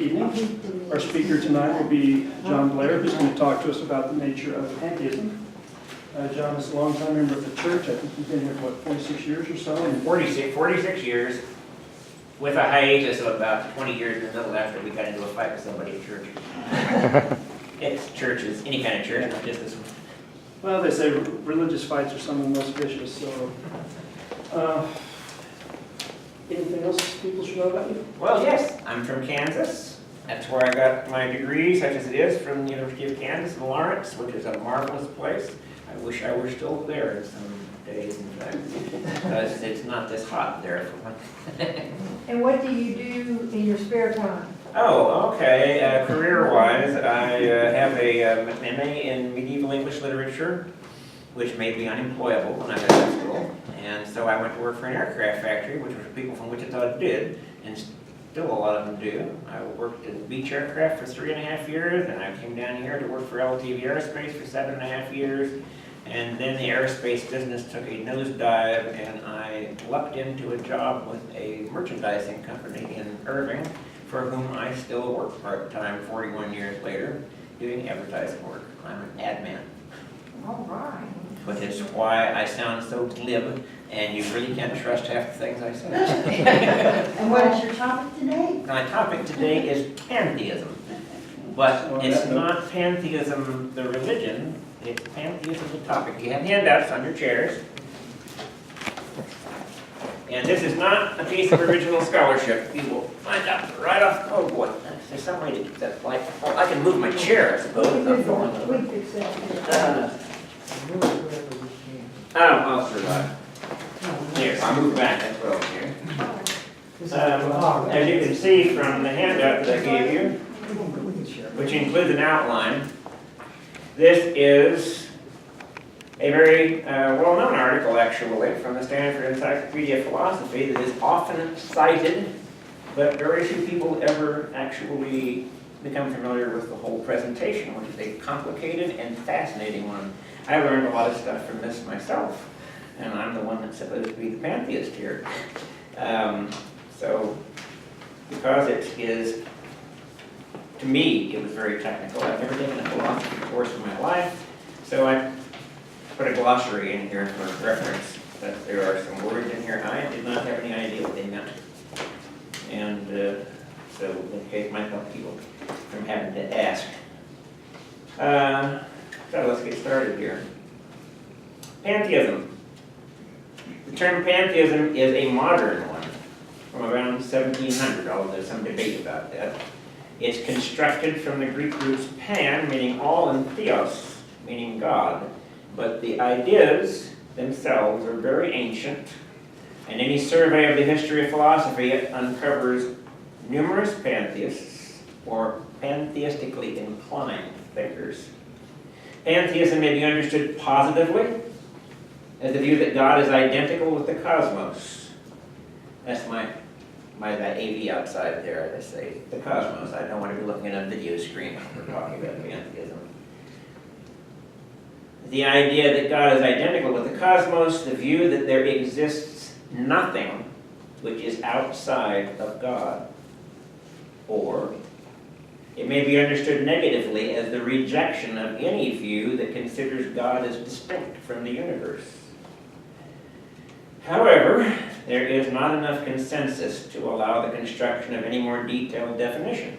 evening. Our speaker tonight will be John Blair, who's going to talk to us about the nature of pantheism. John is a longtime member of the church. I think he's been here for, what, 46 years or so? 46 years, with a hiatus of about 20 years in the middle after we got into a fight with somebody at church. It's churches, any kind of church, not just this one. Well, they say religious fights are some of the most vicious, so... anything else people should know about you? Well, yes, I'm from Kansas. That's where I got my degree, such as it is, from the University of Kansas in Lawrence, which is a marvelous place. I wish I were still there some days, in fact, because it's not this hot there for one. And what do you do in your spare time? Oh, okay. Career-wise, I have a MA in medieval English literature, which made me unemployable when I was in school. And so I went to work for an aircraft factory, which was people from Wichita did, and still a lot of them do. I worked in beach aircraft for 3.5 years, and I came down here to work for LTV Aerospace for 7.5 years. And then the aerospace business took a nosedive, and I lucked into a job with a merchandising company in Irving, for whom I still work part-time 41 years later, doing advertising work. I'm an ad man. All right. Which is why I sound so glib, and you really can't trust half the things I say. And what is your topic today? My topic today is pantheism. But it's not pantheism the religion, it's pantheism the topic. You have handouts on your chairs. And this is not a piece of original scholarship. You will find out right off. Oh boy, there's some way to get that light. Oh, I can move my chair, I suppose. We fix that. I'll survive. Here, I'll move back, that's what I'll do. As you can see from the handout that I gave you, which includes an outline, this is a very well-known article, actually, from the Stanford Encyclopedia of Philosophy that is often cited, but very few people ever actually become familiar with the whole presentation, which is a complicated and fascinating one. I learned a lot of stuff from this myself, and I'm the one that's supposed to be the pantheist here. So, because it is, to me, it was very technical. I've never taken a philosophy course in my life, so I put a glossary in here for reference. But there are some words in here I did not have any idea what they meant. And so in case might help people from having to ask. So let's get started here. Pantheism. The term pantheism is a modern one from around 1700, although there's some debate about that. It's constructed from the Greek roots pan, meaning all, and theos, meaning God. But the ideas themselves are very ancient, and any survey of the history of philosophy uncovers numerous pantheists or pantheistically inclined thinkers. Pantheism may be understood positively as the view that God is identical with the cosmos. That's that AV outside there, they say, the cosmos. I don't want to be looking at a video screen when we're talking about pantheism. The idea that God is identical with the cosmos, the view that there exists nothing which is outside of God. Or it may be understood negatively as the rejection of any view that considers God as distinct from the universe. However, there is not enough consensus to allow the construction of any more detailed definition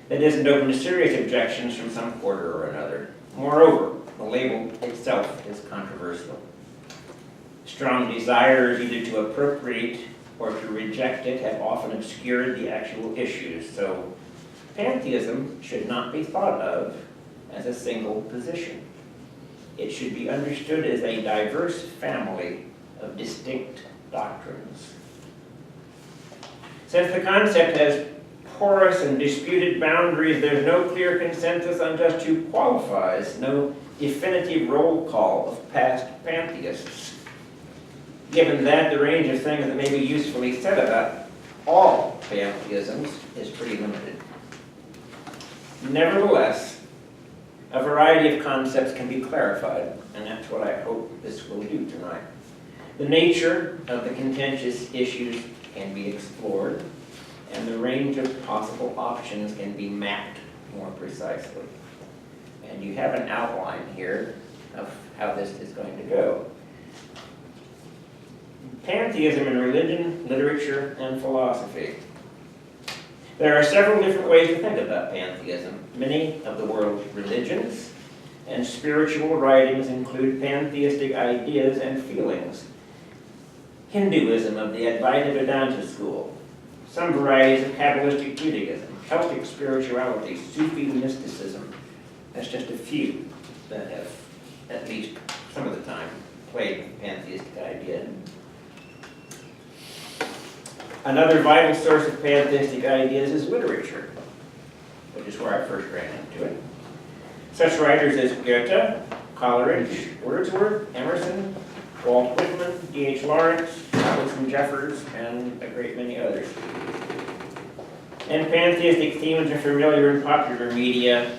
that isn't open to serious objections from some quarter or another. Moreover, the label itself is controversial. Strong desires either to appropriate or to reject it have often obscured the actual issues, so pantheism should not be thought of as a single position. It should be understood as a diverse family of distinct doctrines. Since the concept has porous and disputed boundaries, there's no clear consensus on just who qualifies, no definitive roll call of past pantheists. Given that, the range of things that may be usefully said about all pantheisms is pretty limited. Nevertheless, a variety of concepts can be clarified, and that's what I hope this will do tonight. The nature of the contentious issues can be explored, and the range of possible options can be mapped more precisely. And you have an outline here of how this is going to go. Pantheism in religion, literature, and philosophy. There are several different ways to think about pantheism. Many of the world's religions and spiritual writings include pantheistic ideas and feelings. Hinduism of the Advaita Vedanta school, some varieties of Kabbalistic Judaism, Celtic spirituality, Sufi mysticism. That's just a few that have, at least some of the time, played with the pantheistic idea. Another vital source of pantheistic ideas is literature, which is where I first ran into it. Such writers as Goethe, Coleridge, Wordsworth, Emerson, Walt Whitman, D.H. Lawrence, Alexander Jeffers, and a great many others. And pantheistic themes are familiar in popular media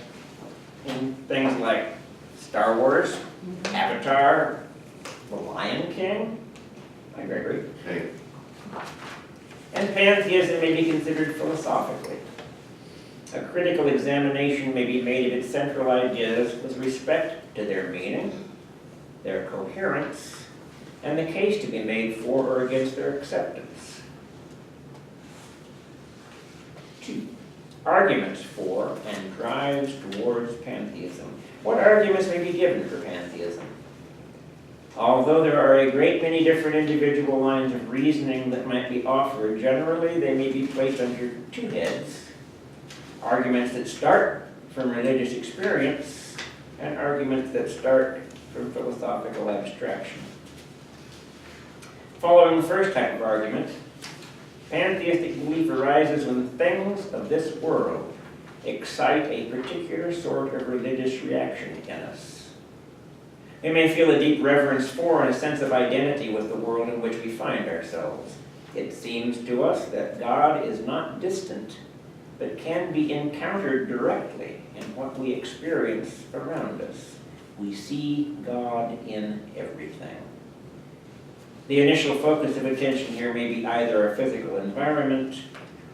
in things like Star Wars, Avatar, The Lion King. Hi, Gregory. Hey. And pantheism may be considered philosophically. A critical examination may be made of its central ideas with respect to their meaning, their coherence, and the case to be made for or against their acceptance. 2. Arguments for and drives towards pantheism. What arguments may be given for pantheism? Although there are a great many different individual lines of reasoning that might be offered, generally they may be placed under 2 heads. Arguments that start from religious experience and arguments that start from philosophical abstraction. Following the first type of argument, pantheistic belief arises when things of this world excite a particular sort of religious reaction in us. We may feel a deep reverence for and a sense of identity with the world in which we find ourselves. It seems to us that God is not distant, but can be encountered directly in what we experience around us. We see God in everything. The initial focus of attention here may be either our physical environment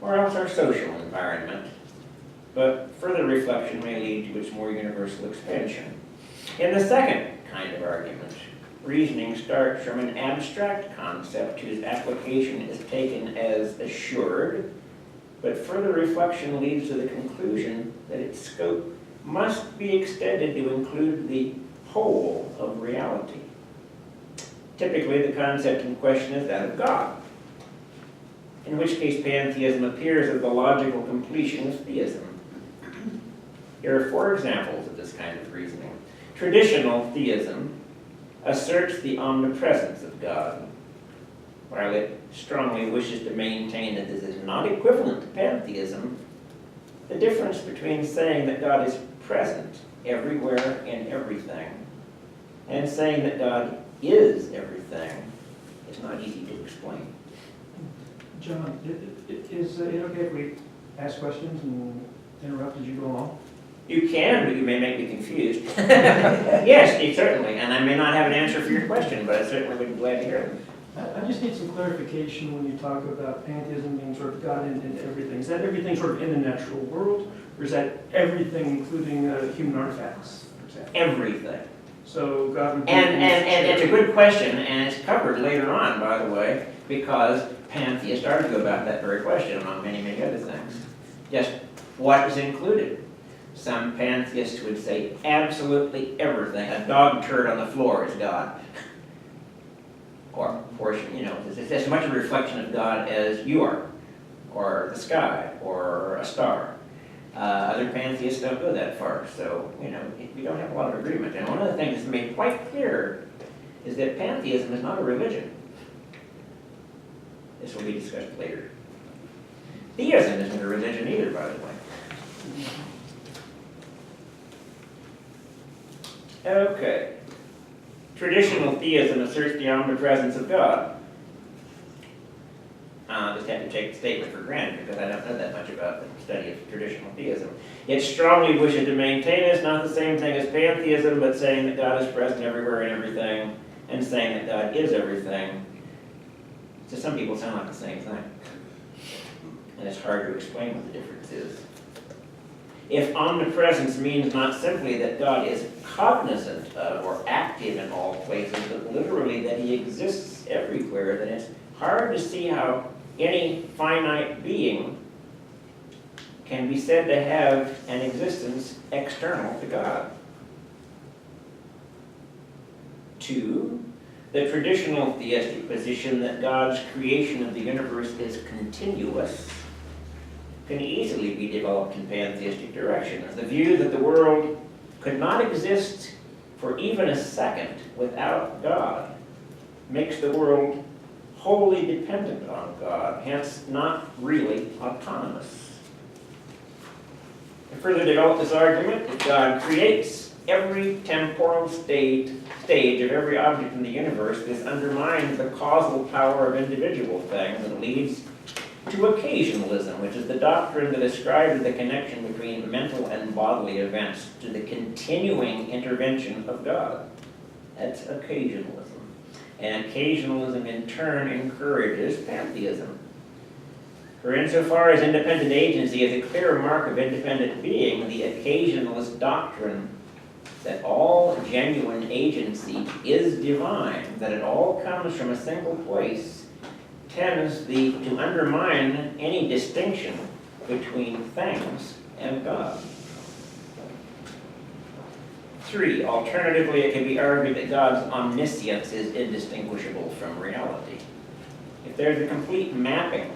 or else our social environment, but further reflection may lead to its more universal expansion. In the second kind of argument, reasoning starts from an abstract concept whose application is taken as assured, but further reflection leads to the conclusion that its scope must be extended to include the whole of reality. Typically, the concept in question is that of God, in which case pantheism appears as the logical completion of theism. Here are 4 examples of this kind of reasoning. Traditional theism asserts the omnipresence of God, while it strongly wishes to maintain that this is not equivalent to pantheism. The difference between saying that God is present everywhere in everything and saying that God is everything is not easy to explain. John, is it okay if we ask questions and interrupt as you go along? You can, but you may make me confused. Yes, certainly, and I may not have an answer for your question, but I certainly would be glad to hear it. I just need some clarification when you talk about pantheism being sort of God in everything. Is that everything sort of in the natural world, or is that everything including human artifacts, for example? Everything. So God would be... And it's a good question, and it's covered later on, by the way, because pantheists argue about that very question, among many, many other things. Just what is included? Some pantheists would say absolutely everything. A dog turd on the floor is God. Or, it's as much a reflection of God as you are, or the sky, or a star. Other pantheists don't go that far, so, we don't have a lot of agreement. And one of the things that's made quite clear is that pantheism is not a religion. This will be discussed later. Theism isn't a religion either, by the way. Okay. Traditional theism asserts the omnipresence of God. I just have to take the statement for granted because I don't know that much about the study of traditional theism. It strongly wishes to maintain it's not the same thing as pantheism, but saying that God is present everywhere in everything, and saying that God is everything. To some people sound like the same thing. and it's hard to explain what the difference is. If omnipresence means not simply that God is cognizant of or active in all places, but literally that he exists everywhere, then it's hard to see how any finite being can be said to have an existence external to God. 2, the traditional theistic position that God's creation of the universe is continuous can easily be developed in pantheistic directions. The view that the world could not exist for even a second without God makes the world wholly dependent on God, hence not really autonomous. To further develop this argument, if God creates every temporal stage of every object in the universe, this undermines the causal power of individual things and leads to occasionalism, which is the doctrine that ascribes the connection between mental and bodily events to the continuing intervention of God. That's occasionalism. And occasionalism in turn encourages pantheism. For insofar as independent agency is a clear mark of independent being, the occasionalist doctrine that all genuine agency is divine, that it all comes from a single place, tends to undermine any distinction between things and God. 3, alternatively, it can be argued that God's omniscience is indistinguishable from reality. If there's a complete mapping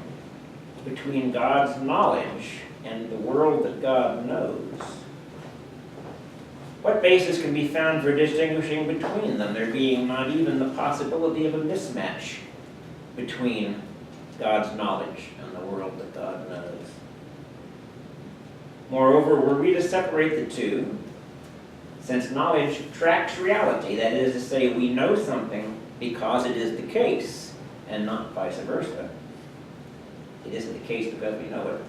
between God's knowledge and the world that God knows, what basis can be found for distinguishing between them, there being not even the possibility of a mismatch between God's knowledge and the world that God knows? Moreover, were we to separate the two, since knowledge tracks reality, that is to say, we know something because it is the case, and not vice versa. It isn't the case because we know it.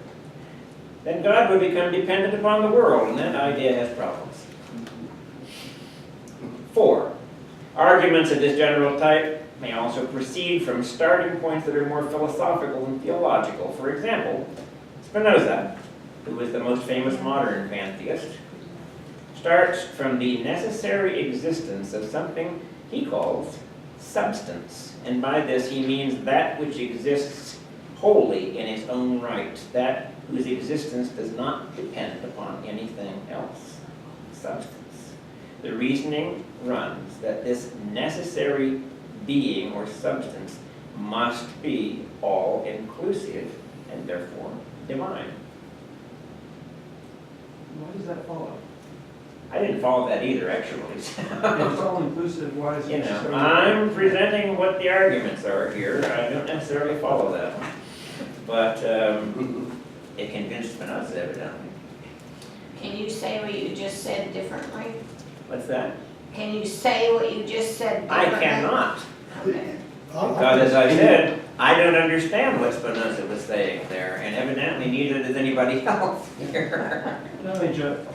Then God would become dependent upon the world, and that idea has problems. 4, arguments of this general type may also proceed from starting points that are more philosophical and theological. For example, Spinoza, who is the most famous modern pantheist, starts from the necessary existence of something he calls substance. And by this he means that which exists wholly in its own right, that whose existence does not depend upon anything else. Substance. The reasoning runs that this necessary being or substance must be all-inclusive and therefore divine. Why does that follow? I didn't follow that either, actually. If it's all inclusive, why is it so? I'm presenting what the arguments are here. I don't necessarily follow that. But it convinced Spinoza, evidently. Can you say what you just said differently? What's that? Can you say what you just said I differently? cannot. Okay. Because as I said, I don't understand what Spinoza was saying there, and evidently neither does anybody else here. No,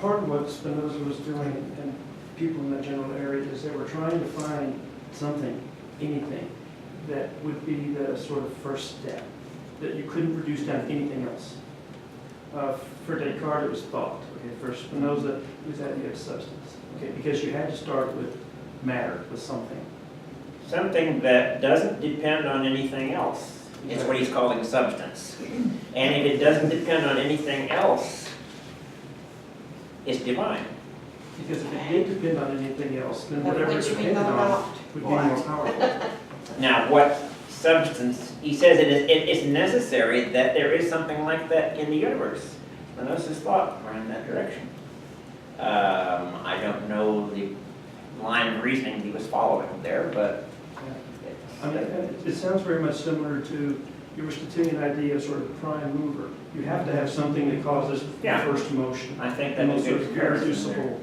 part of what Spinoza was doing, and people in that general area, is they were trying to find something, anything, that would be the sort of first step, that you couldn't reduce down to anything else. For Descartes, it was thought. Okay, for Spinoza, it was the idea of substance. Okay, because you had to start with matter, with something. Something that doesn't depend on anything else is what he's calling substance. And if it doesn't depend on anything else, it's divine. Because if it did depend on anything else, then Of whatever it which we depended know on not would be more powerful. Now, what substance, he says it's necessary that there is something like that in the universe. Spinoza's thought ran in that direction. I don't know the line of reasoning he was following there, but I mean, it sounds very much similar to your Aristotelian idea of sort of prime mover. You have to have something that causes the Yeah. first motion. I think And that's a sort good of comparison irreducible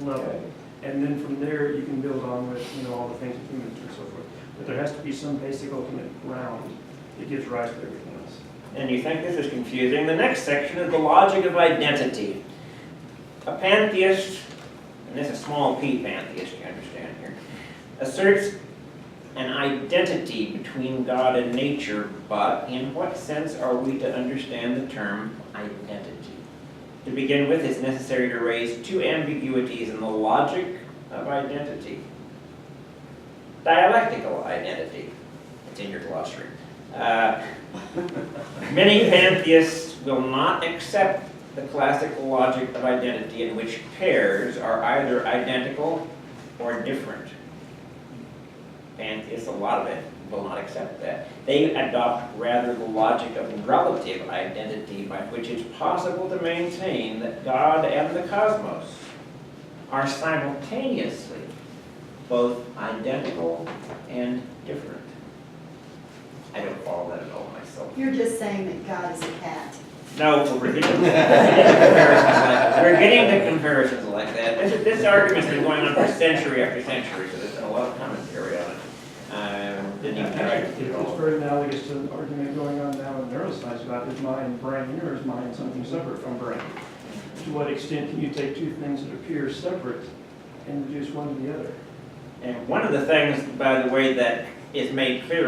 level. And then from there, you can build on with, all the things that you mentioned and so forth. But there has to be some basic ultimate ground that gives rise to everything else. And you think this is confusing? The next section is the logic of identity. A pantheist, and this is small p pantheist, you understand here, asserts an identity between God and nature, but in what sense are we to understand the term identity? To begin with, it's necessary to raise two ambiguities in the logic of identity. Dialectical identity. It's in your glossary. Many pantheists will not accept the classical logic of identity in which pairs are either identical or different. Pantheists, a lot of it, will not accept that. They adopt rather the logic of relative identity, by which it's possible to maintain that God and the cosmos are simultaneously both identical and different. I don't follow that at all myself. You're just saying that God is a cat. No, we're getting to comparisons like that. This argument's been going on for century after century, so there's been a lot of commentary on it. Didn't even try to do it It's all. very analogous to an argument going on now in neuroscience about is mind brain or is mind something separate from brain? To what extent can you take two things that appear separate and reduce one to the other? And one of the things, by the way, that is made clear